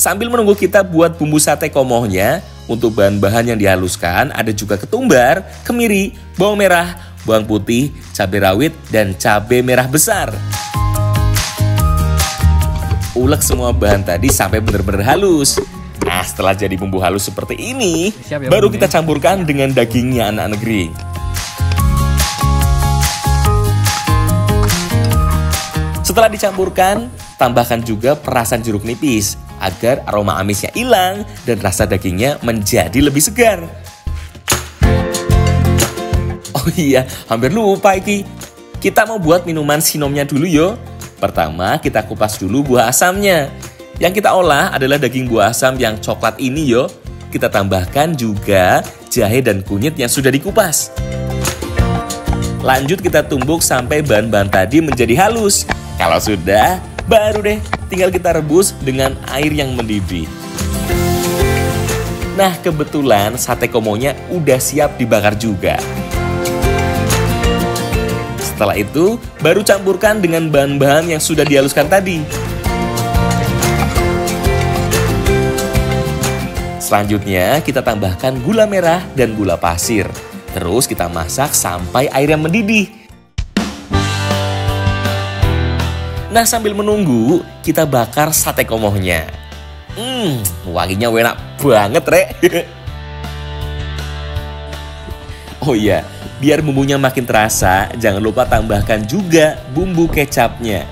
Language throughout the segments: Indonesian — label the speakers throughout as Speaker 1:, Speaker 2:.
Speaker 1: Sambil menunggu kita buat bumbu sate komohnya, untuk bahan-bahan yang dihaluskan ada juga ketumbar, kemiri, bawang merah, bawang putih, cabai rawit, dan cabai merah besar. Ulek semua bahan tadi sampai benar-benar halus. Nah, setelah jadi bumbu halus seperti ini, baru kita campurkan dengan dagingnya anak negeri. Setelah dicampurkan, tambahkan juga perasan jeruk nipis agar aroma amisnya hilang dan rasa dagingnya menjadi lebih segar. Oh iya, hampir lupa iki. Kita mau buat minuman sinomnya dulu yo. Pertama, kita kupas dulu buah asamnya. Yang kita olah adalah daging buah asam yang coklat ini yo. Kita tambahkan juga jahe dan kunyit yang sudah dikupas. Lanjut kita tumbuk sampai bahan-bahan tadi menjadi halus. Kalau sudah, baru deh tinggal kita rebus dengan air yang mendidih. Nah, kebetulan sate komonya udah siap dibakar juga. Setelah itu, baru campurkan dengan bahan-bahan yang sudah dihaluskan tadi. Selanjutnya, kita tambahkan gula merah dan gula pasir. Terus kita masak sampai airnya mendidih. Nah, sambil menunggu, kita bakar sate komohnya. Wanginya enak banget, Rek. Oh iya, biar bumbunya makin terasa, jangan lupa tambahkan juga bumbu kecapnya.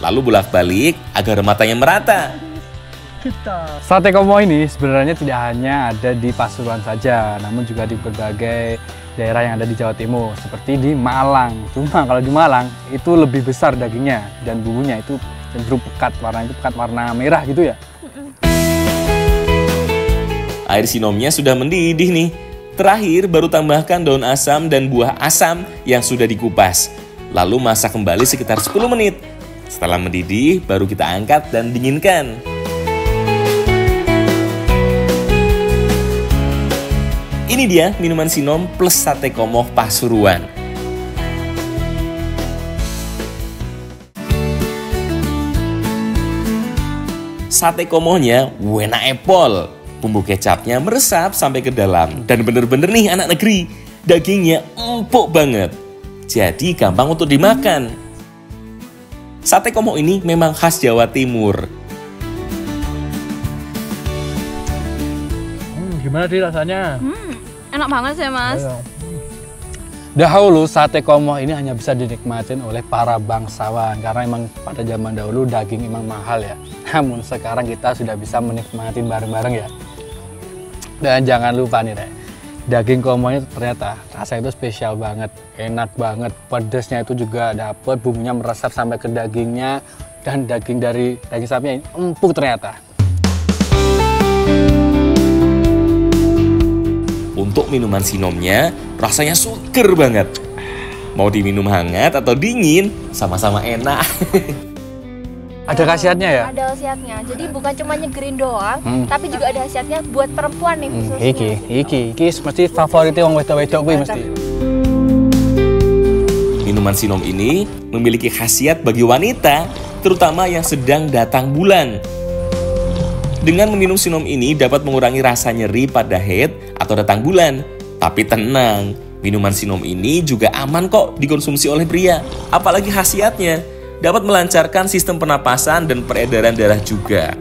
Speaker 1: Lalu bolak-balik agar matanya merata.
Speaker 2: Sate komoh ini sebenarnya tidak hanya ada di Pasuruan saja, namun juga di berbagai daerah yang ada di Jawa Timur, seperti di Malang. Cuma kalau di Malang itu lebih besar dagingnya dan bumbunya itu cenderung pekat, warna itu pekat warna merah gitu ya.
Speaker 1: Air sinomnya sudah mendidih nih. Terakhir baru tambahkan daun asam dan buah asam yang sudah dikupas. Lalu masak kembali sekitar 10 menit. Setelah mendidih baru kita angkat dan dinginkan. Ini dia minuman sinom plus sate komoh Pasuruan. Sate komohnya enak epol. Bumbu kecapnya meresap sampai ke dalam. Dan bener-bener nih anak negeri, dagingnya empuk banget. Jadi gampang untuk dimakan. Sate komoh ini memang khas Jawa Timur.
Speaker 2: Gimana sih rasanya?
Speaker 3: Enak banget sih, Mas.
Speaker 2: Dahulu sate komoh ini hanya bisa dinikmatin oleh para bangsawan karena emang pada zaman dahulu daging emang mahal ya. Namun sekarang kita sudah bisa menikmati bareng-bareng ya. Dan jangan lupa nih, Rek, daging komohnya ternyata rasanya itu spesial banget, enak banget, pedesnya itu juga dapet, bumbunya meresap sampai ke dagingnya, dan daging sapinya ini empuk ternyata.
Speaker 1: Untuk minuman sinomnya, rasanya seger banget. Mau diminum hangat atau dingin, sama-sama enak.
Speaker 2: Ada khasiatnya ya?
Speaker 3: Ada khasiatnya. Jadi bukan cuma nyegerin doang, tapi juga ada khasiatnya buat perempuan nih khususnya.
Speaker 2: Iki mesti favoritnya wong wedok-wedok kuwi mesti.
Speaker 1: Minuman sinom ini memiliki khasiat bagi wanita, terutama yang sedang datang bulan. Dengan meminum sinom ini dapat mengurangi rasa nyeri pada haid atau datang bulan. Tapi tenang, minuman sinom ini juga aman kok dikonsumsi oleh pria. Apalagi khasiatnya dapat melancarkan sistem pernapasan dan peredaran darah juga.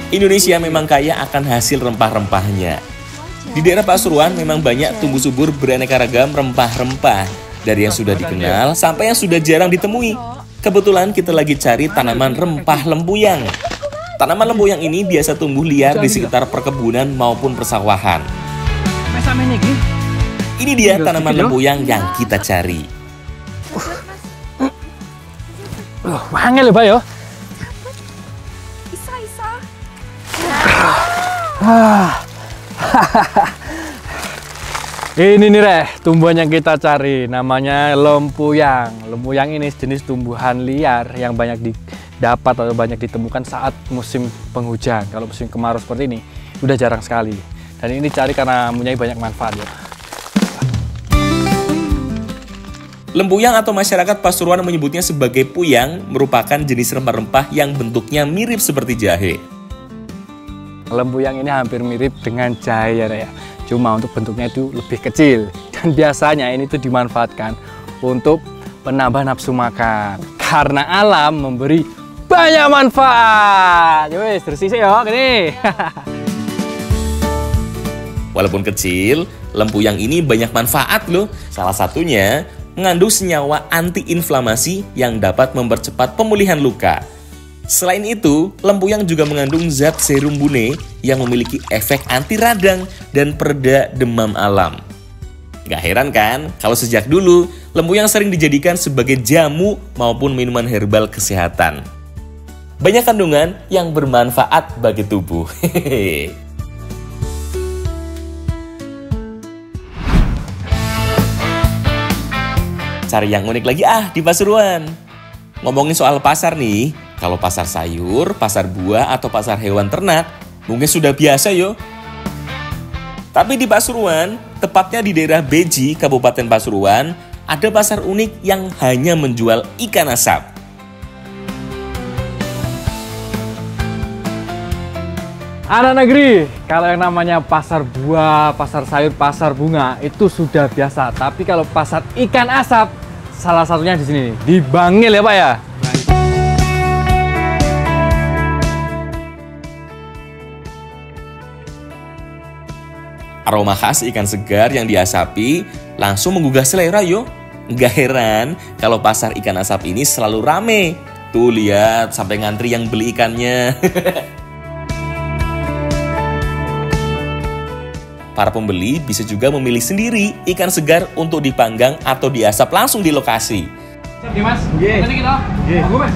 Speaker 1: Indonesia memang kaya akan hasil rempah-rempahnya. Di daerah Pasuruan memang banyak tumbuh subur beraneka ragam rempah-rempah. Dari yang sudah dikenal sampai yang sudah jarang ditemui. Kebetulan kita lagi cari tanaman rempah lempuyang. Tanaman lempuyang ini biasa tumbuh liar di sekitar perkebunan maupun persawahan. Ini dia tanaman lempuyang yang kita cari.
Speaker 2: Wangel ya, Pak ya.
Speaker 3: Isa.
Speaker 2: Ini nih, Rek, tumbuhan yang kita cari, namanya lempuyang. Lempuyang ini jenis tumbuhan liar yang banyak didapat atau banyak ditemukan saat musim penghujan. Kalau musim kemarau seperti ini, udah jarang sekali. Dan ini cari karena mempunyai banyak manfaat ya.
Speaker 1: Lempuyang atau masyarakat Pasuruan menyebutnya sebagai puyang merupakan jenis rempah-rempah yang bentuknya mirip seperti jahe.
Speaker 2: Lempuyang ini hampir mirip dengan jahe ya, cuma untuk bentuknya itu lebih kecil. Dan biasanya ini tuh dimanfaatkan untuk penambah nafsu makan. Karena alam memberi banyak manfaat. Yowes, terus sih ya, gini.
Speaker 1: Walaupun kecil, lempuyang ini banyak manfaat loh. Salah satunya mengandung senyawa antiinflamasi yang dapat mempercepat pemulihan luka. Selain itu, lempuyang juga mengandung zat serum bune yang memiliki efek anti radang dan pereda demam alam. Gak heran kan kalau sejak dulu lempuyang sering dijadikan sebagai jamu maupun minuman herbal kesehatan. Banyak kandungan yang bermanfaat bagi tubuh. Cari yang unik lagi di Pasuruan. Ngomongin soal pasar nih, kalau pasar sayur, pasar buah, atau pasar hewan ternak, mungkin sudah biasa yo. Tapi di Pasuruan, tepatnya di daerah Beji, Kabupaten Pasuruan, ada pasar unik yang hanya menjual ikan asap.
Speaker 2: Anak negeri, kalau yang namanya pasar buah, pasar sayur, pasar bunga itu sudah biasa. Tapi kalau pasar ikan asap, salah satunya di sini, di Bangil ya Pak ya.
Speaker 1: Aroma khas ikan segar yang diasapi langsung menggugah selera yo. Nggak heran kalau pasar ikan asap ini selalu rame. Tuh lihat sampai ngantri yang beli ikannya. Para pembeli bisa juga memilih sendiri ikan segar untuk dipanggang atau diasap langsung di lokasi.
Speaker 2: Siap nih Mas? Nanti kita. Mas.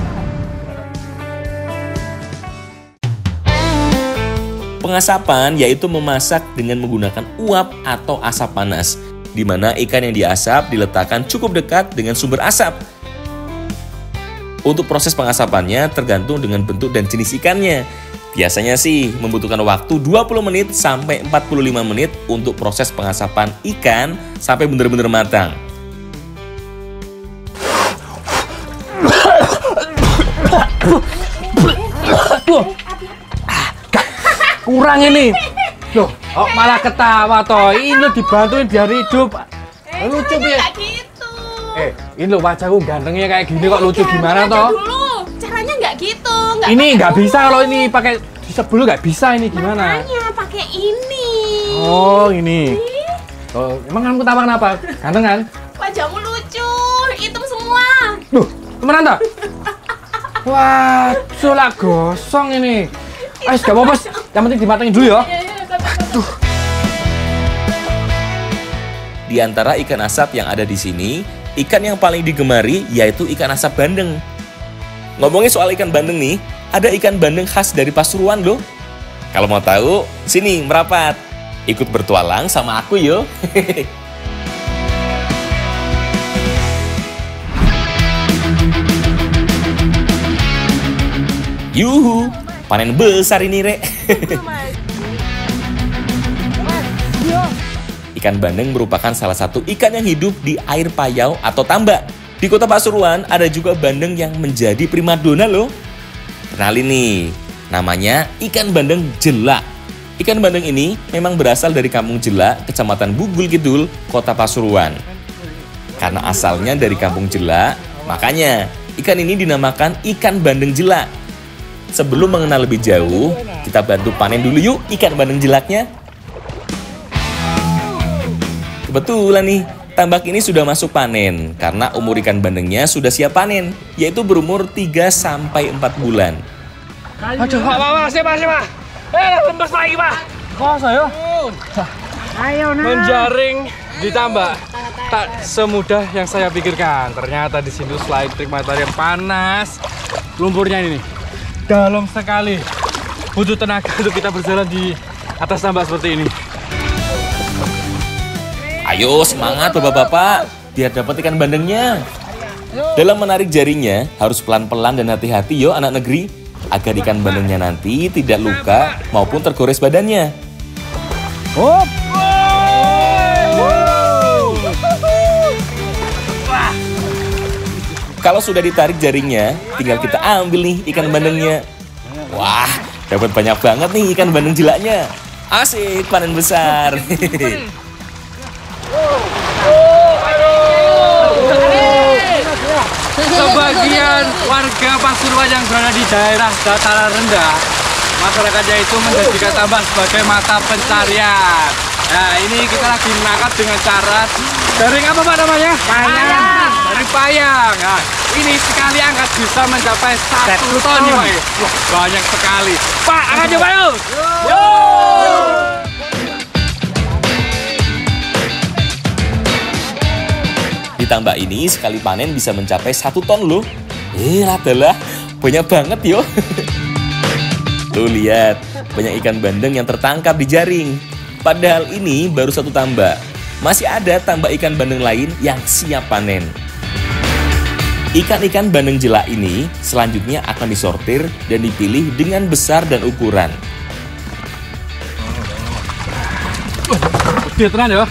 Speaker 1: Pengasapan yaitu memasak dengan menggunakan uap atau asap panas, di mana ikan yang diasap diletakkan cukup dekat dengan sumber asap. Untuk proses pengasapannya tergantung dengan bentuk dan jenis ikannya. Biasanya sih membutuhkan waktu 20 menit sampai 45 menit untuk proses pengasapan ikan sampai benar-benar matang.
Speaker 2: Kurang ini. Loh, malah ketawa toh. Ini lo dibantuin biar hidup. Lucu ya.
Speaker 3: Gitu.
Speaker 2: Ini lo wajahku gantengnya kayak gini kok lucu gimana toh?
Speaker 3: Dulu caranya nggak gitu.
Speaker 2: Ini nggak bisa kalau ini pakai disebel nggak bisa ini gimana?
Speaker 3: Makanya pakai ini.
Speaker 2: Oh ini. Oh, emang kamu ketawa kenapa? Ganteng kan?
Speaker 3: Wajahmu lucu, hitam semua.
Speaker 2: Duh, temenan tak? Wah, sulak gosong ini. Ayo, gak apa-apa. Yang penting dimatangin dulu ya.
Speaker 3: Aduh.
Speaker 1: Di antara ikan asap yang ada di sini, ikan yang paling digemari yaitu ikan asap bandeng. Ngomongin soal ikan bandeng nih, ada ikan bandeng khas dari Pasuruan loh. Kalau mau tahu, sini merapat. Ikut bertualang sama aku yo. Yuhu, panen besar ini rek. Ikan bandeng merupakan salah satu ikan yang hidup di air payau atau tambak. Di kota Pasuruan ada juga bandeng yang menjadi primadona loh. Kenalin nih, namanya ikan bandeng jelak. Ikan bandeng ini memang berasal dari Kampung Jelak, Kecamatan Bugul Kidul, Kota Pasuruan. Karena asalnya dari Kampung Jelak, makanya ikan ini dinamakan ikan bandeng jelak. Sebelum mengenal lebih jauh, kita bantu panen dulu yuk ikan bandeng jelaknya. Kebetulan nih, tambak ini sudah masuk panen karena umur ikan bandengnya sudah siap panen, yaitu berumur 3-4 bulan.
Speaker 2: Aduh, Pak, siapa? Lembas lagi, Pak. Kok saya? Ayo, nah. Menjaring ditambak. Tak semudah yang saya pikirkan. Ternyata di sini selain trik matahari yang panas, lumpurnya ini dalam sekali. Butuh tenaga untuk kita berjalan di atas tambak seperti ini.
Speaker 1: Ayo semangat bapak-bapak, biar dapat ikan bandengnya. Dalam menarik jaringnya harus pelan-pelan dan hati-hati yo anak negeri, agar ikan bandengnya nanti tidak luka maupun tergores badannya.
Speaker 2: Hop! Wah!
Speaker 1: Kalau sudah ditarik jaringnya, tinggal kita ambil nih ikan bandengnya. Wah, dapat banyak banget nih ikan bandeng jelaknya. Asik, panen besar.
Speaker 2: Sebagian warga Pasuruan yang berada di daerah dataran rendah, masyarakatnya itu menjadikan tambak sebagai mata pencarian. Nah, ini kita lagi menangkap dengan cara jaring apa Pak namanya? Payang. Jaring payang. Nah, ini sekali angkat bisa mencapai 1 ton nih Pak. Wah, banyak sekali. Pak, angkat coba yuk.
Speaker 1: Di tambak ini sekali panen bisa mencapai 1 ton loh. Adalah banyak banget yo. Tuh lihat, banyak ikan bandeng yang tertangkap di jaring. Padahal ini baru 1 tambak. Masih ada tambak ikan bandeng lain yang siap panen. Ikan-ikan bandeng jelak ini selanjutnya akan disortir dan dipilih dengan besar dan ukuran.
Speaker 2: Dia tenang ya.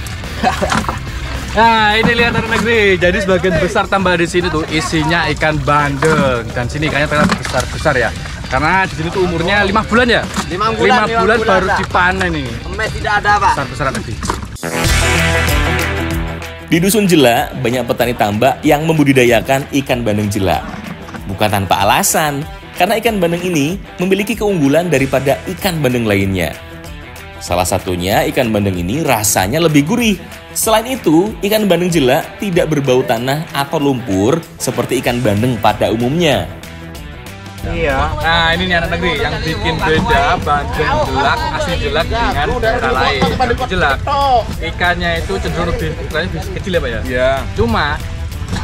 Speaker 2: Nah, ini lihat anak negeri. Jadi sebagian besar tambah di sini tuh isinya ikan bandeng, dan sini ikannya ternyata besar-besar ya. Karena di sini tuh umurnya 5 bulan ya. 5 bulan baru dipanen nih.
Speaker 4: Emes tidak ada, Pak.
Speaker 2: Besar-besar negeri.
Speaker 1: Di Dusun Jelak, banyak petani tambak yang membudidayakan ikan bandeng jelak. Bukan tanpa alasan, karena ikan bandeng ini memiliki keunggulan daripada ikan bandeng lainnya. Salah satunya ikan bandeng ini rasanya lebih gurih. Selain itu, ikan bandeng jelak tidak berbau tanah atau lumpur seperti ikan bandeng pada umumnya.
Speaker 2: Iya. Nah, ini nih anak negeri yang bikin beda bandeng jelak, asli jelak dengan daerah lain. Bandeng jelak, ikannya itu cenderung lebih ukurannya kecil ya Pak ya? Iya. Cuma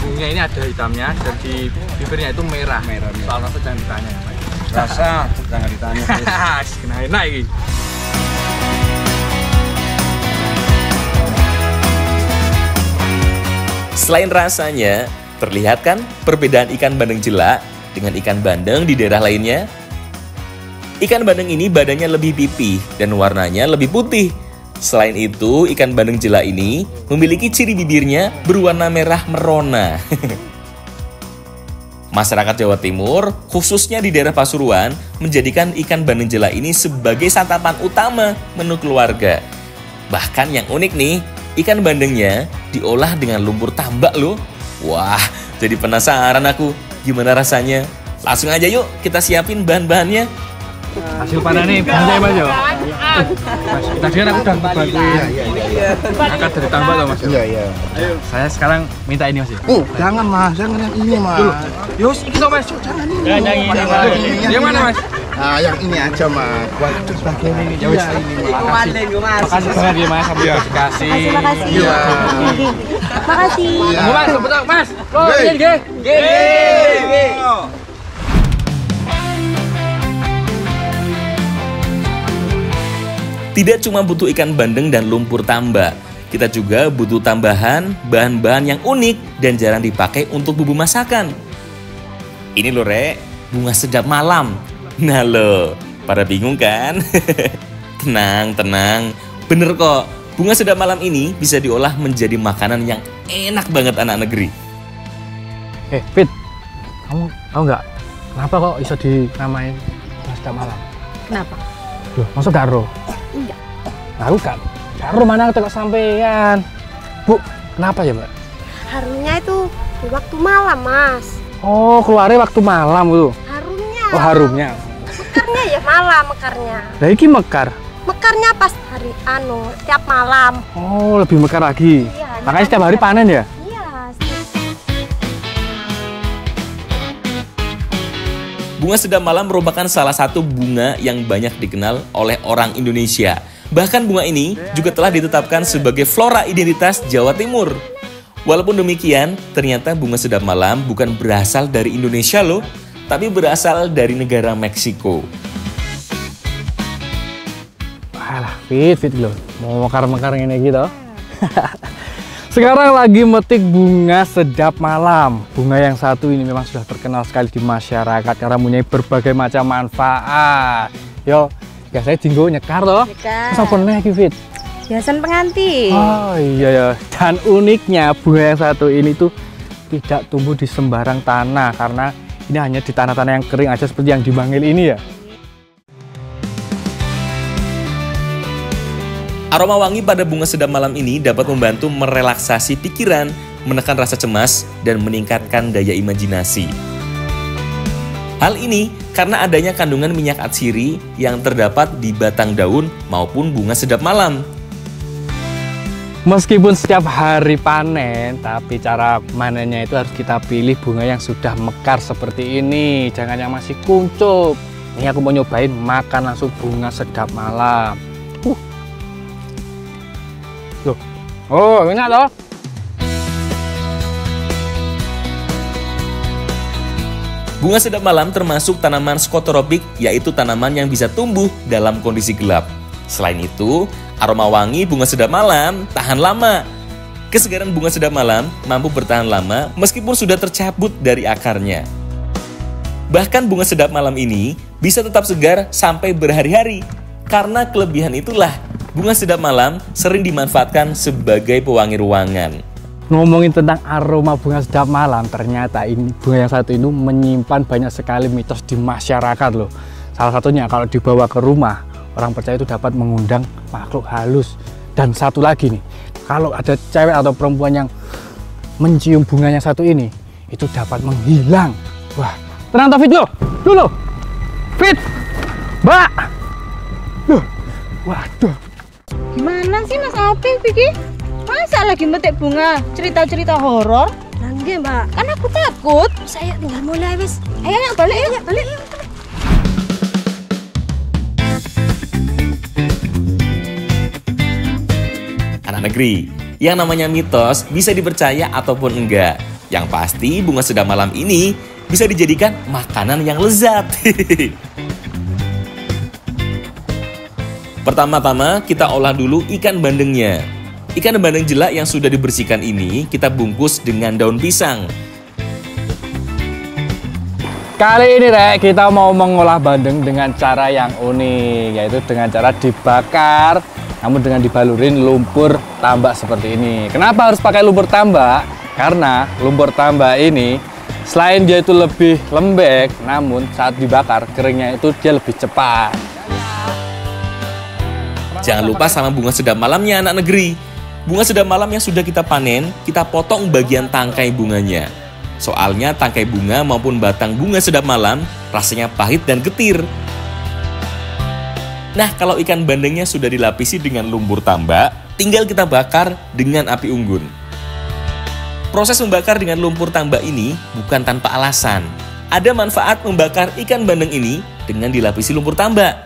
Speaker 2: bumbunya ini ada hitamnya dan di bibirnya itu merah. Soal rasa jangan ditanya ya Pak.
Speaker 4: Rasa jangan ditanya.
Speaker 2: Kena enak ini.
Speaker 1: Selain rasanya, terlihat kan perbedaan ikan bandeng jelak dengan ikan bandeng di daerah lainnya? Ikan bandeng ini badannya lebih pipih dan warnanya lebih putih. Selain itu, ikan bandeng jelak ini memiliki ciri bibirnya berwarna merah merona. Masyarakat Jawa Timur, khususnya di daerah Pasuruan, menjadikan ikan bandeng jelak ini sebagai santapan utama menu keluarga. Bahkan yang unik nih, ikan bandengnya diolah dengan lumpur tambak loh. Wah, jadi penasaran aku gimana rasanya. Langsung aja yuk kita siapin bahan-bahannya.
Speaker 2: Hasil panennya banyak Mas yo. Tadi kan aku udah bantuin. Angkat dari tambak loh Mas.
Speaker 4: Iya.
Speaker 2: Ayo, saya sekarang minta ini Mas.
Speaker 4: Jangan Mas, jangan yang ini Mas.
Speaker 2: Yus, iki Mas.
Speaker 4: Jangan ini.
Speaker 2: Yang ini. Yang mana Mas?
Speaker 4: Nah, yang ini aja Mas. Buat bagian ini.
Speaker 2: Ya wis. Makasih banget ya Mas, sampai dikasih.
Speaker 3: Makasih.
Speaker 4: Iya.
Speaker 3: Makasih.
Speaker 2: Mas, betul Mas. Oh, nggih.
Speaker 1: Tidak cuma butuh ikan bandeng dan lumpur tambak, kita juga butuh tambahan bahan-bahan yang unik dan jarang dipakai untuk bumbu masakan. Ini loh Rek, bunga sedap malam. Nah loh, pada bingung kan? Tenang. Bener kok, bunga sedap malam ini bisa diolah menjadi makanan yang enak banget anak negeri.
Speaker 2: Fit, kamu tahu nggak kenapa kok bisa dinamain bunga sedap malam?
Speaker 3: Kenapa?
Speaker 2: Loh, maksud gak roh?
Speaker 3: Enggak.
Speaker 2: Aku gak roh mana aku sampean. Bu, kenapa ya Mbak?
Speaker 5: Harumnya itu di waktu malam, Mas.
Speaker 2: Oh, keluarnya waktu malam tuh.
Speaker 5: Harumnya.
Speaker 2: Oh, harumnya.
Speaker 5: Mekarnya ya malam, mekarnya.
Speaker 2: Lah iki mekar.
Speaker 5: Mekarnya pas hari tiap malam.
Speaker 2: Oh, lebih mekar lagi.
Speaker 5: Iya,
Speaker 2: Makanya setiap hari panen ya?
Speaker 5: Iya.
Speaker 1: Bunga sedap malam merupakan salah satu bunga yang banyak dikenal oleh orang Indonesia. Bahkan bunga ini juga telah ditetapkan sebagai flora identitas Jawa Timur. Walaupun demikian, ternyata bunga sedap malam bukan berasal dari Indonesia loh, tapi berasal dari negara Meksiko.
Speaker 2: Alah, fit loh. Mau mekar-mekar ini gitu. Sekarang lagi metik bunga sedap malam. Bunga yang satu ini memang sudah terkenal sekali di masyarakat karena mempunyai berbagai macam manfaat. Yo, biasanya dinggo nyekar loh.
Speaker 5: Nyekar.
Speaker 2: Terus apa nih Fit?
Speaker 5: Hiasan pengantin.
Speaker 2: Oh iya ya. Dan uniknya bunga yang satu ini tuh tidak tumbuh di sembarang tanah, karena ini hanya di tanah-tanah yang kering aja seperti yang di Bangil ini ya.
Speaker 1: Aroma wangi pada bunga sedap malam ini dapat membantu merelaksasi pikiran, menekan rasa cemas, dan meningkatkan daya imajinasi. Hal ini karena adanya kandungan minyak atsiri yang terdapat di batang daun maupun bunga sedap malam.
Speaker 2: Meskipun setiap hari panen, tapi cara manennya itu harus kita pilih bunga yang sudah mekar seperti ini, jangan yang masih kuncup. Ini aku mau nyobain makan langsung bunga sedap malam. Loh. Oh, enak loh.
Speaker 1: Bunga sedap malam termasuk tanaman skotopik, yaitu tanaman yang bisa tumbuh dalam kondisi gelap. Selain itu, aroma wangi bunga sedap malam tahan lama. Kesegaran bunga sedap malam mampu bertahan lama meskipun sudah tercabut dari akarnya. Bahkan bunga sedap malam ini bisa tetap segar sampai berhari-hari. Karena kelebihan itulah, bunga sedap malam sering dimanfaatkan sebagai pewangi ruangan.
Speaker 2: Ngomongin tentang aroma bunga sedap malam, ternyata ini bunga yang satu ini menyimpan banyak sekali mitos di masyarakat loh. Salah satunya kalau dibawa ke rumah, orang percaya itu dapat mengundang makhluk halus. Dan satu lagi nih, kalau ada cewek atau perempuan yang mencium bunga yang satu ini, itu dapat menghilang. Wah, tenang Fit lo, dulu, Fit, Mbak. Waduh.
Speaker 6: Gimana sih Mas Aping, Vicky? Masa lagi metik bunga cerita-cerita horor?
Speaker 5: Nangge mbak.
Speaker 6: Kan aku takut.
Speaker 5: Saya tinggal mulai wis.
Speaker 6: Ayo yuk balik yuk.
Speaker 5: Balik.
Speaker 1: Anak negeri, yang namanya mitos bisa dipercaya ataupun enggak. Yang pasti bunga sedap malam ini bisa dijadikan makanan yang lezat. Pertama-tama kita olah dulu ikan bandengnya. Ikan bandeng jelak yang sudah dibersihkan ini kita bungkus dengan daun pisang.
Speaker 2: Kali ini Rek, kita mau mengolah bandeng dengan cara yang unik, yaitu dengan cara dibakar, namun dengan dibalurin lumpur tambak seperti ini. Kenapa harus pakai lumpur tambak? Karena lumpur tambak ini selain dia itu lebih lembek, namun saat dibakar keringnya itu dia lebih cepat.
Speaker 1: Jangan lupa sama bunga sedap malamnya anak negeri. Bunga sedap malam yang sudah kita panen, kita potong bagian tangkai bunganya. Soalnya tangkai bunga maupun batang bunga sedap malam rasanya pahit dan getir. Nah, kalau ikan bandengnya sudah dilapisi dengan lumpur tambak, tinggal kita bakar dengan api unggun. Proses membakar dengan lumpur tambak ini bukan tanpa alasan. Ada manfaat membakar ikan bandeng ini dengan dilapisi lumpur tambak.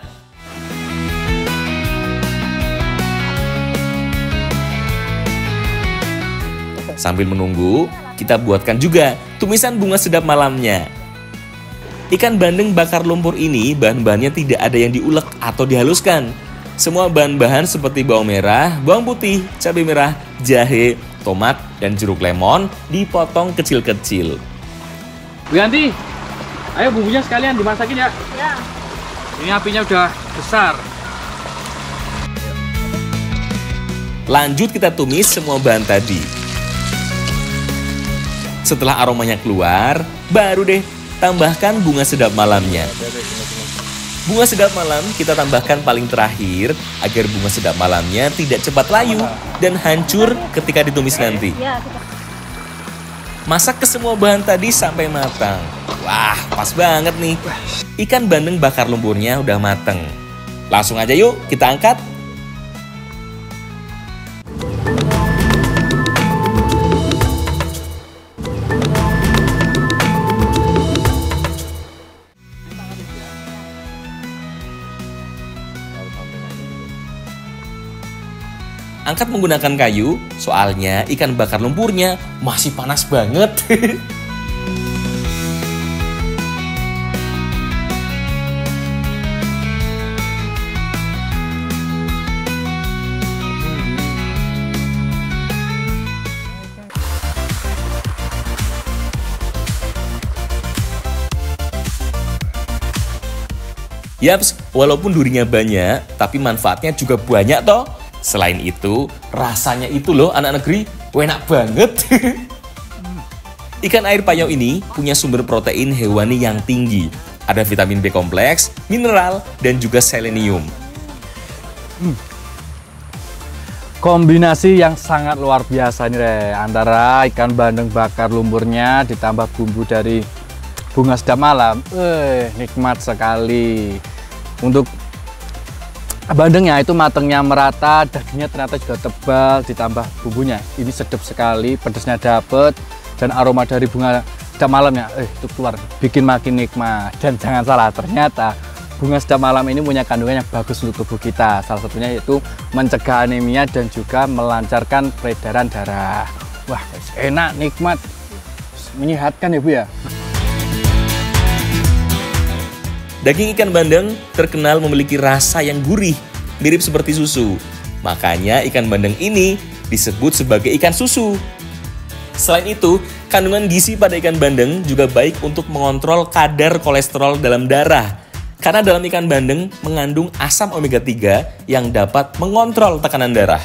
Speaker 1: Sambil menunggu, kita buatkan juga tumisan bunga sedap malamnya. Ikan bandeng bakar lumpur ini bahan-bahannya tidak ada yang diulek atau dihaluskan. Semua bahan-bahan seperti bawang merah, bawang putih, cabai merah, jahe, tomat, dan jeruk lemon dipotong kecil-kecil.
Speaker 2: Bu Yanti, ayo bumbunya sekalian dimasakin ya.
Speaker 6: Ya.
Speaker 2: Ini apinya udah besar.
Speaker 1: Lanjut kita tumis semua bahan tadi. Setelah aromanya keluar, baru deh tambahkan bunga sedap malamnya. Bunga sedap malam kita tambahkan paling terakhir agar bunga sedap malamnya tidak cepat layu dan hancur ketika ditumis nanti. Masak ke semua bahan tadi sampai matang. Wah, pas banget nih. Ikan bandeng bakar lumpurnya udah mateng. Langsung aja yuk kita angkat. Angkat menggunakan kayu, soalnya ikan bakar lumpurnya masih panas banget. Yaps, walaupun durinya banyak, tapi manfaatnya juga banyak toh. Selain itu, rasanya itu loh anak negeri, enak banget. Ikan air payau ini punya sumber protein hewani yang tinggi. Ada vitamin B kompleks, mineral, dan juga selenium.
Speaker 2: Kombinasi yang sangat luar biasa nih Re, antara ikan bandeng bakar lumpurnya ditambah bumbu dari bunga sedap malam. Nikmat sekali. Untuk bandengnya itu matangnya merata, dagingnya ternyata juga tebal, ditambah bumbunya. Ini sedap sekali, pedasnya dapet, dan aroma dari bunga sedap malamnya itu keluar, bikin makin nikmat. Dan jangan salah, ternyata bunga sedap malam ini punya kandungan yang bagus untuk tubuh kita. Salah satunya yaitu mencegah anemia dan juga melancarkan peredaran darah. Wah, enak, nikmat, menyehatkan ya Bu ya.
Speaker 1: Daging ikan bandeng terkenal memiliki rasa yang gurih, mirip seperti susu. Makanya ikan bandeng ini disebut sebagai ikan susu. Selain itu, kandungan gizi pada ikan bandeng juga baik untuk mengontrol kadar kolesterol dalam darah. Karena dalam ikan bandeng mengandung asam omega 3 yang dapat mengontrol tekanan darah.